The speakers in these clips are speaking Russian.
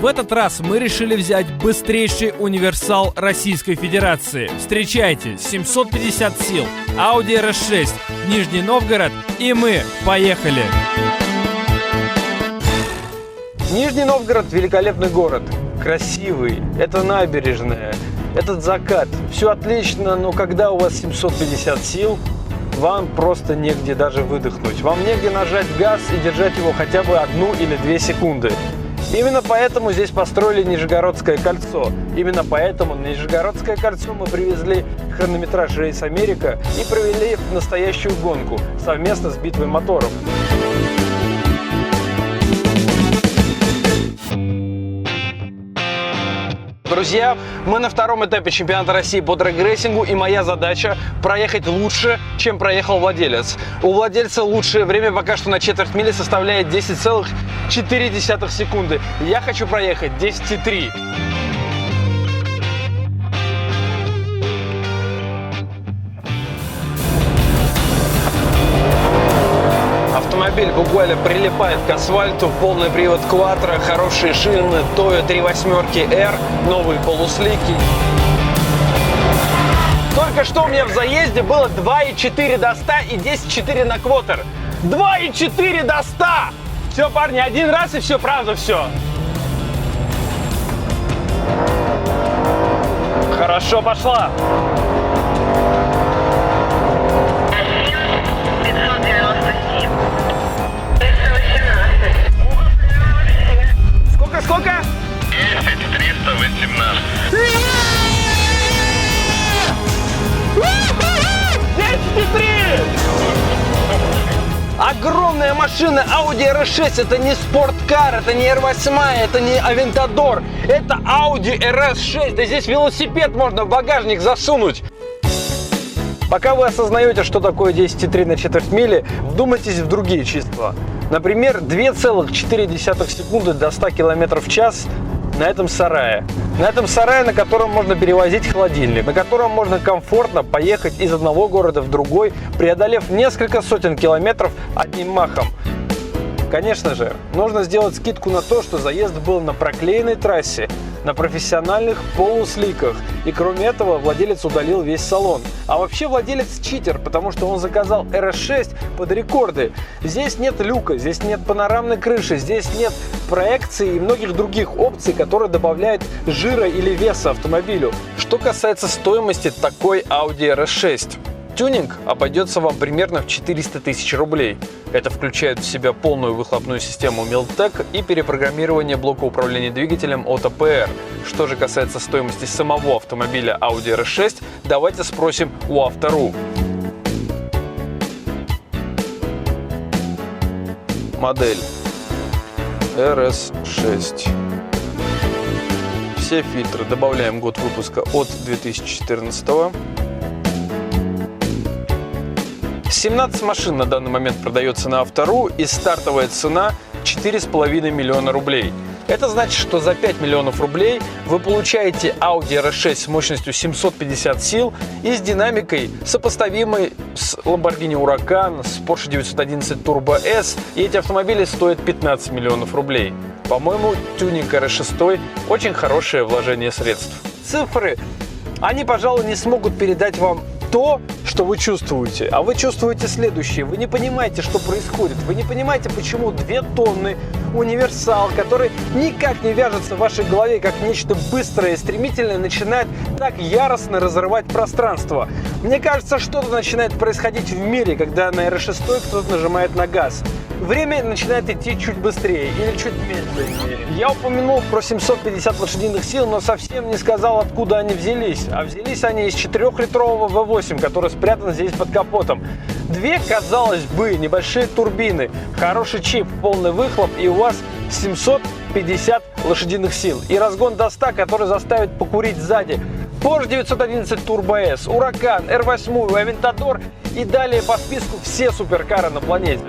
В этот раз мы решили взять быстрейший универсал Российской Федерации. Встречайте, 750 сил, Audi RS6, Нижний Новгород, и мы поехали! Нижний Новгород – великолепный город, красивый, это набережная, этот закат, все отлично, но когда у вас 750 сил, вам просто негде даже выдохнуть, вам негде нажать газ и держать его хотя бы 1 или 2 секунды. Именно поэтому здесь построили Нижегородское кольцо. Именно поэтому на Нижегородское кольцо мы привезли хронометраж «Рейс Америка» и провели настоящую гонку совместно с битвой моторов. Друзья, мы на втором этапе чемпионата России по дрэг-рейсингу, и моя задача проехать лучше, чем проехал владелец. У владельца лучшее время пока что на четверть мили составляет 10,4 секунды. Я хочу проехать 10,3. Автомобиль буквально прилипает к асфальту, полный привод Quattro, хорошие шины, Toyo 3.8 R, новые полуслики. Только что у меня в заезде было 2,4 до 100 и 10,4 на квотер. 2,4 до 100! Все, парни, один раз и все, правда, все. Хорошо, пошла. Сколько? 10,318. 10,3! Огромная машина Audi RS6, это не спорткар, это не R8, это не Aventador, это Audi RS6, да здесь велосипед можно в багажник засунуть. Пока вы осознаете, что такое 10,3 на четверть мили, вдумайтесь в другие числа. Например, 2,4 секунды до 100 км в час на этом сарае. На этом сарае, на котором можно перевозить холодильник, на котором можно комфортно поехать из одного города в другой, преодолев несколько сотен километров одним махом. Конечно же, нужно сделать скидку на то, что заезд был на проклеенной трассе, на профессиональных полусликах. И кроме этого, владелец удалил весь салон. А вообще владелец читер, потому что он заказал RS6 под рекорды. Здесь нет люка, здесь нет панорамной крыши, здесь нет проекции и многих других опций, которые добавляют жира или веса автомобилю. Что касается стоимости такой Audi RS6. Тюнинг обойдется вам примерно в 400 тысяч рублей. Это включает в себя полную выхлопную систему Milltec и перепрограммирование блока управления двигателем от APR. Что же касается стоимости самого автомобиля Audi RS6, давайте спросим у Авто.ру. Модель RS6. Все фильтры, добавляем год выпуска от 2014. 17 машин на данный момент продается на Авто.ру, и стартовая цена 4,5 миллиона рублей. Это значит, что за 5 миллионов рублей вы получаете Audi RS6 с мощностью 750 сил и с динамикой, сопоставимой с Lamborghini Huracan, с Porsche 911 Turbo S, и эти автомобили стоят 15 миллионов рублей. По-моему, тюнинг RS6 очень хорошее вложение средств. Цифры, они, пожалуй, не смогут передать вам то, что вы чувствуете. А вы чувствуете следующее. Вы не понимаете, что происходит. Вы не понимаете, почему 2 тонны универсал, который никак не вяжется в вашей голове как нечто быстрое и стремительное, начинает так яростно разрывать пространство. Мне кажется, что-то начинает происходить в мире, когда на RS6 кто-то нажимает на газ. Время начинает идти чуть быстрее или чуть медленнее. Я упомянул про 750 лошадиных сил, но совсем не сказал, откуда они взялись. А взялись они из 4-литрового V8, который спрятан здесь под капотом. 2, казалось бы, небольшие турбины, хороший чип, полный выхлоп, и у вас 750 лошадиных сил. И разгон до 100, который заставит покурить сзади. Porsche 911 Turbo S, Huracan, R8, Aventador и далее по списку все суперкары на планете.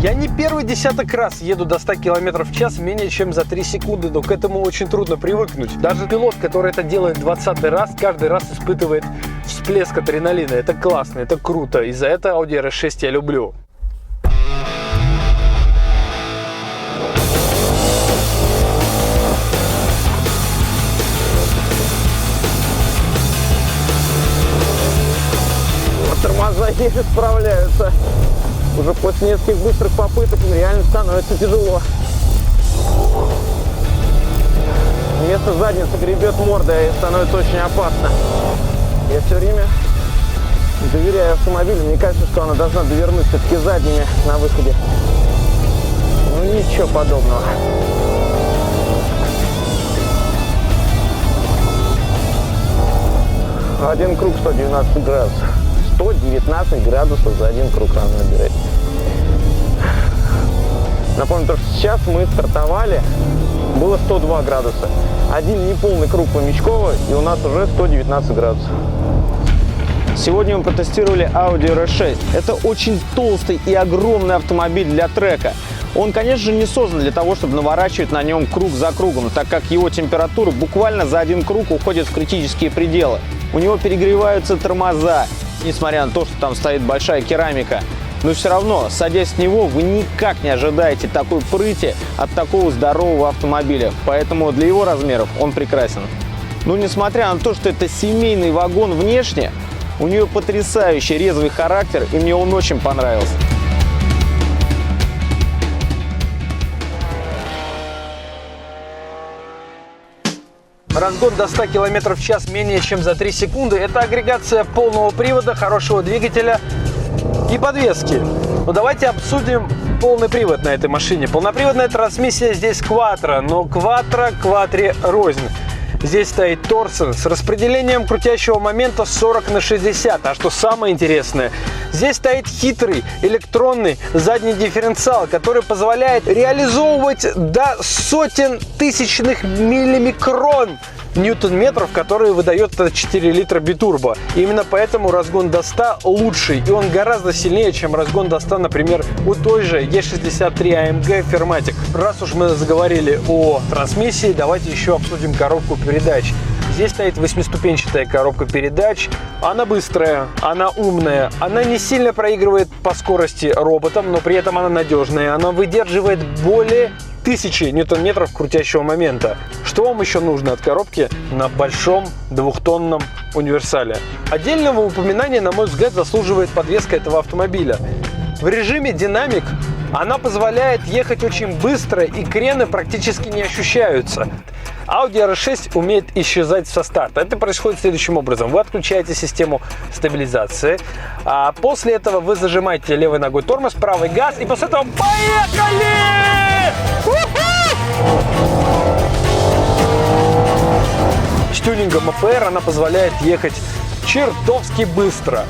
Я не первый десяток раз еду до 100 км в час менее чем за 3 секунды, но к этому очень трудно привыкнуть. Даже пилот, который это делает 20-й раз, каждый раз испытывает всплеск адреналина. Это классно, это круто, и за это Audi RS6 я люблю. еле справляются. Уже после нескольких быстрых попыток им реально становится тяжело. Вместо задницы гребет морда и становится очень опасно. Я все время доверяю автомобилю. Мне кажется, что она должна довернуть все-таки задними на выходе. Ну ничего подобного. Один круг 119 градусов. 119 градусов за один круг надо набирать. Напомню, что сейчас мы стартовали, было 102 градуса. Один неполный круг по Мечково, и у нас уже 119 градусов. Сегодня мы протестировали Audi RS6. Это очень толстый и огромный автомобиль для трека. Он, конечно же, не создан для того, чтобы наворачивать на нем круг за кругом, так как его температура буквально за один круг уходит в критические пределы. У него перегреваются тормоза, несмотря на то, что там стоит большая керамика. Но все равно, садясь в него, вы никак не ожидаете такой прыти от такого здорового автомобиля. Поэтому для его размеров он прекрасен. Но несмотря на то, что это семейный вагон внешне, у нее потрясающий резвый характер, и мне он очень понравился. Разгон до 100 км в час менее чем за 3 секунды. Это агрегация полного привода, хорошего двигателя и подвески. Но давайте обсудим полный привод на этой машине. Полноприводная трансмиссия здесь Quattro, но Quattro Quattro рознь. Здесь стоит торсен с распределением крутящего момента 40/60. А что самое интересное, здесь стоит хитрый электронный задний дифференциал, который позволяет реализовывать до сотен тысячных миллимикрон ньютон-метров, которые выдает 4 литра битурбо. И именно поэтому разгон до 100 лучший, и он гораздо сильнее, чем разгон до 100, например, у той же E63 AMG Firmatic. Раз уж мы заговорили о трансмиссии, давайте еще обсудим коробку передач. Здесь стоит 8-ступенчатая коробка передач. Она быстрая, она умная, она не сильно проигрывает по скорости роботам, но при этом она надежная. Она выдерживает более 1000 ньютон-метров крутящего момента. Что вам еще нужно от коробки на большом двухтонном универсале? Отдельного упоминания, на мой взгляд, заслуживает подвеска этого автомобиля. В режиме динамик она позволяет ехать очень быстро, и крены практически не ощущаются. Audi RS6 умеет исчезать со старта. Это происходит следующим образом. Вы отключаете систему стабилизации, а после этого вы зажимаете левой ногой тормоз, правый газ, и после этого поехали! С тюнингом APR она позволяет ехать чертовски быстро.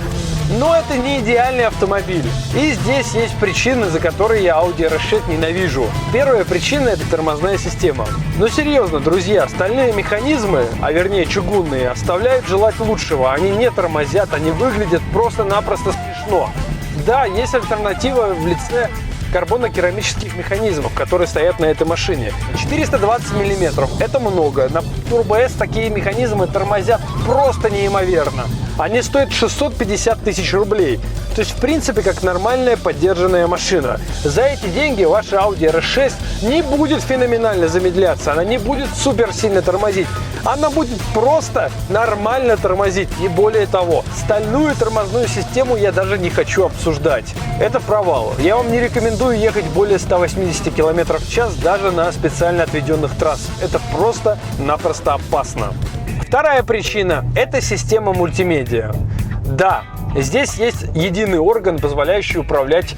Но это не идеальный автомобиль. И здесь есть причины, за которые я Audi RS6 ненавижу. Первая причина – это тормозная система. Но серьезно, друзья, стальные механизмы, а вернее чугунные, оставляют желать лучшего. Они не тормозят, они выглядят просто-напросто смешно. Да, есть альтернатива в лице карбонно-керамических механизмов, которые стоят на этой машине. 420 мм – это много. На Turbo S такие механизмы тормозят просто неимоверно. Они стоят 650 тысяч рублей. То есть, в принципе, как нормальная поддержанная машина. За эти деньги ваша Audi RS6 не будет феноменально замедляться, она не будет супер сильно тормозить. Она будет просто нормально тормозить. И более того, стальную тормозную систему я даже не хочу обсуждать. Это провал. Я вам не рекомендую ехать более 180 км в час даже на специально отведенных трассах. Это просто-напросто опасно. Вторая причина – это система мультимедиа. Да, здесь есть единый орган, позволяющий управлять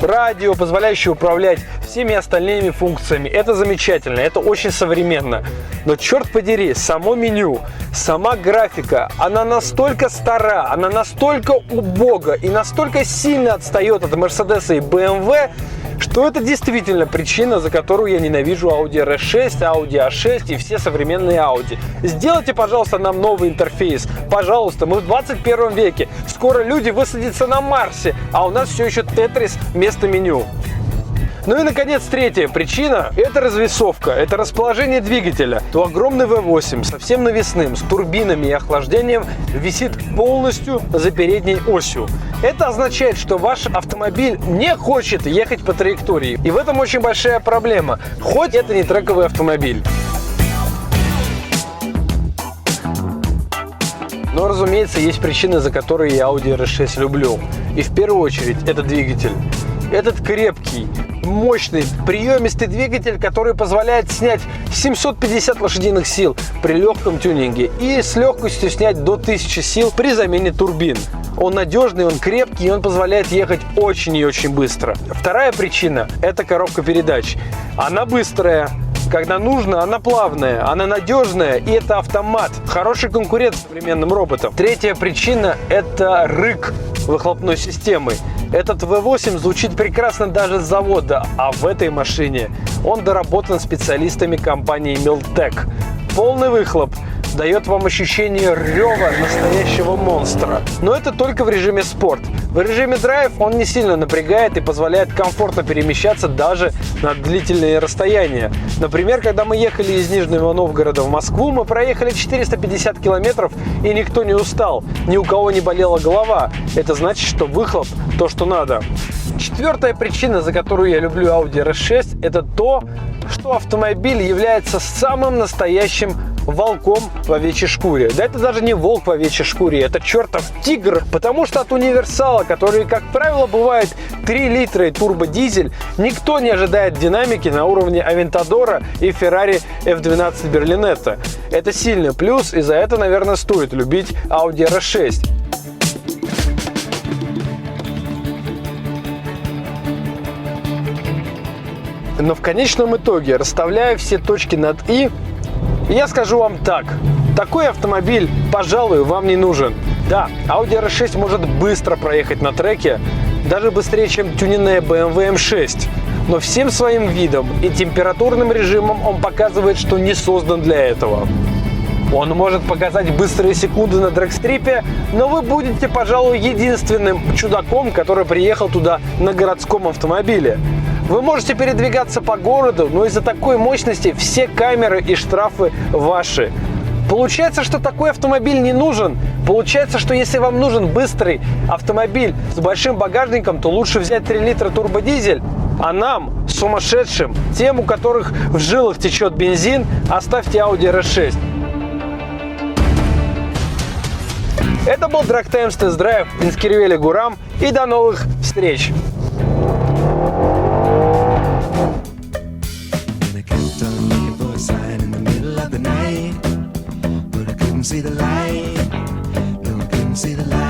радио, позволяющий управлять всеми остальными функциями. Это замечательно, это очень современно. Но черт подери, само меню, сама графика, она настолько стара, она настолько убога и настолько сильно отстает от Mercedes и BMW, что это действительно причина, за которую я ненавижу Audi RS6, Audi A6 и все современные Audi. Сделайте, пожалуйста, нам новый интерфейс. Пожалуйста, мы в 21 веке. Скоро люди высадятся на Марсе, а у нас все еще Тетрис вместо меню. Ну и, наконец, третья причина – это развесовка, это расположение двигателя. То огромный V8, совсем навесным, с турбинами и охлаждением, висит полностью за передней осью. Это означает, что ваш автомобиль не хочет ехать по траектории. И в этом очень большая проблема, хоть это не трековый автомобиль. Но, разумеется, есть причины, за которые я Audi RS6 люблю. И в первую очередь это двигатель. Этот крепкий, мощный, приемистый двигатель, который позволяет снять 750 лошадиных сил при легком тюнинге и с легкостью снять до 1000 сил при замене турбин. Он надежный, он крепкий, и он позволяет ехать очень и очень быстро. Вторая причина – это коробка передач. Она быстрая. Когда нужно, она плавная, она надежная, и это автомат. Хороший конкурент современным роботам. Третья причина – это рык выхлопной системы. Этот V8 звучит прекрасно даже с завода, а в этой машине он доработан специалистами компании Milltek. Полный выхлоп дает вам ощущение рева настоящего монстра. Но это только в режиме спорт. В режиме драйв он не сильно напрягает и позволяет комфортно перемещаться даже на длительные расстояния. Например, когда мы ехали из Нижнего Новгорода в Москву, мы проехали 450 километров и никто не устал, ни у кого не болела голова. Это значит, что выхлоп то, что надо. Четвертая причина, за которую я люблю Audi RS6, это то, что автомобиль является самым настоящим волком в овечьей шкуре. Да это даже не волк в овечьей шкуре, это чертов тигр, потому что от универсала, который, как правило, бывает 3 литра и турбодизель, никто не ожидает динамики на уровне Aventador и Ferrari F12 Berlinetta. Это сильный плюс, и за это, наверное, стоит любить Audi RS6. Но в конечном итоге, расставляя все точки над «и», я скажу вам так. Такой автомобиль, пожалуй, вам не нужен. Да, Audi RS6 может быстро проехать на треке, даже быстрее, чем тюненная BMW M6. Но всем своим видом и температурным режимом он показывает, что не создан для этого. Он может показать быстрые секунды на дрэгстрипе, но вы будете, пожалуй, единственным чудаком, который приехал туда на городском автомобиле. Вы можете передвигаться по городу, но из-за такой мощности все камеры и штрафы ваши. Получается, что такой автомобиль не нужен. Получается, что если вам нужен быстрый автомобиль с большим багажником, то лучше взять 3 литра турбодизель. А нам, сумасшедшим, тем, у которых в жилах течет бензин, оставьте Audi RS6. Это был Drag Times Test Drive Инскирвели Гурам, и до новых встреч! See the light, no, I couldn't see the light.